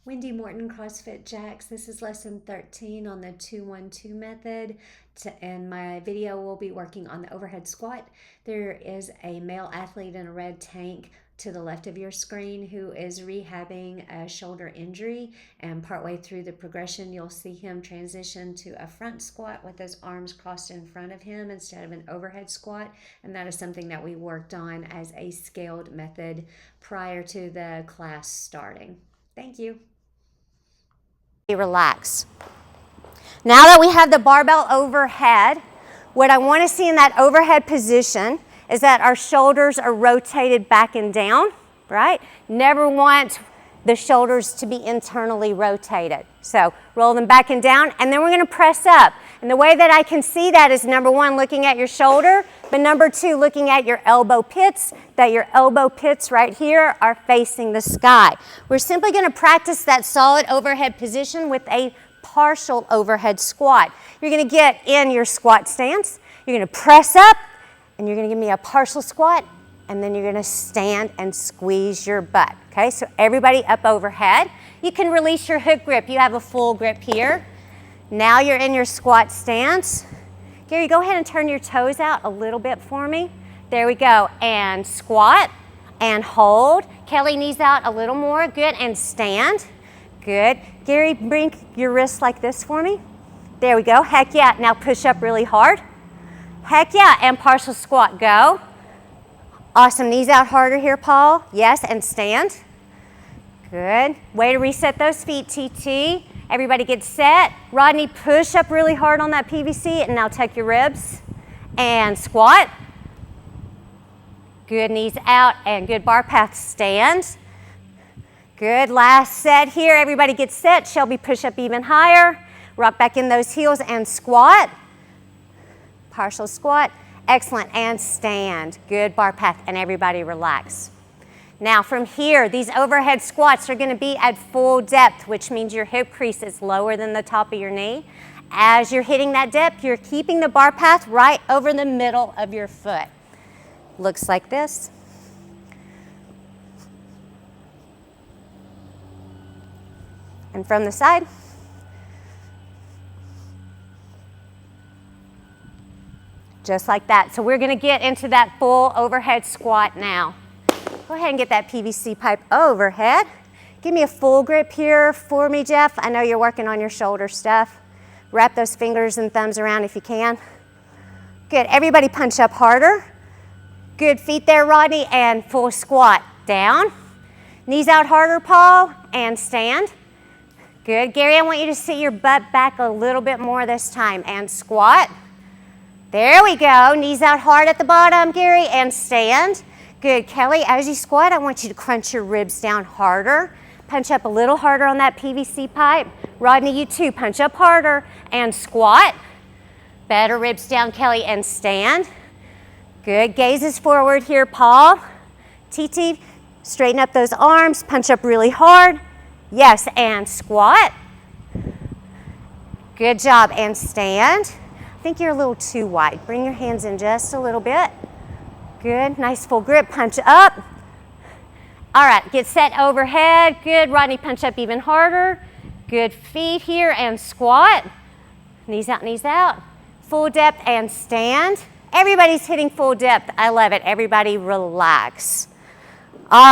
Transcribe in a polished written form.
Wendy Morton, CrossFit JAX. This is lesson 13 on the 2-1-2 method. And my video will be working on the overhead squat. There is a male athlete in a red tank to the left of your screen who is rehabbing a shoulder injury, and partway through the progression you'll see him transition to a front squat with his arms crossed in front of him instead of an overhead squat, and that is something that we worked on as a scaled method prior to the class starting. Thank you. Relax. Now that we have the barbell overhead, what I want to see in that overhead position is that our shoulders are rotated back and down, right? Never want the shoulders to be internally rotated. So roll them back and down, and then we're going to press up. And the way that I can see that is, number one, looking at your shoulder, but number two, looking at your elbow pits, that your elbow pits right here are facing the sky. We're simply going to practice that solid overhead position with a partial overhead squat. You're going to get in your squat stance, you're going to press up, and you're going to give me a partial squat, and then you're going to stand and squeeze your butt. Okay, so everybody up overhead. You can release your hook grip. You have a full grip here. Now you're in your squat stance. Gary, go ahead and turn your toes out a little bit for me. There we go. And squat and hold. Kelly, knees out a little more. Good. And stand. Good. Gary, bring your wrists like this for me. There we go. Heck yeah. Now push up really hard. Heck yeah. And partial squat. Go. Awesome. Knees out harder here, Paul. Yes. And stand. Good. Way to reset those feet, TT. Everybody get set. Rodney, push up really hard on that PVC, and now tuck your ribs. And squat. Good, knees out, and good bar path. Stand. Good, last set here. Everybody get set. Shelby, push up even higher. Rock back in those heels and squat. Partial squat. Excellent, and stand. Good bar path, and everybody relax. Now from here, these overhead squats are going to be at full depth, which means your hip crease is lower than the top of your knee. As you're hitting that depth, you're keeping the bar path right over the middle of your foot. Looks like this. And from the side. Just like that. So we're going to get into that full overhead squat now. Go ahead and get that PVC pipe overhead. Give me a full grip here for me, Jeff. I know you're working on your shoulder stuff. Wrap those fingers and thumbs around if you can. Good. Everybody punch up harder. Good. Feet there, Rodney, and full squat. Down. Knees out harder, Paul, and stand. Good. Gary, I want you to sit your butt back a little bit more this time, and squat. There we go. Knees out hard at the bottom, Gary, and stand. Good. Kelly, as you squat, I want you to crunch your ribs down harder. Punch up a little harder on that PVC pipe. Rodney, you too. Punch up harder and squat. Better ribs down, Kelly, and stand. Good. Gazes forward here, Paul. TT, straighten up those arms. Punch up really hard. Yes, and squat. Good job, and stand. I think you're a little too wide. Bring your hands in just a little bit. Good, nice full grip, punch up. All right, get set overhead. Good, Rodney, punch up even harder. Good, feet here and squat. Knees out, full depth and stand. Everybody's hitting full depth. I love it. Everybody relax. All right.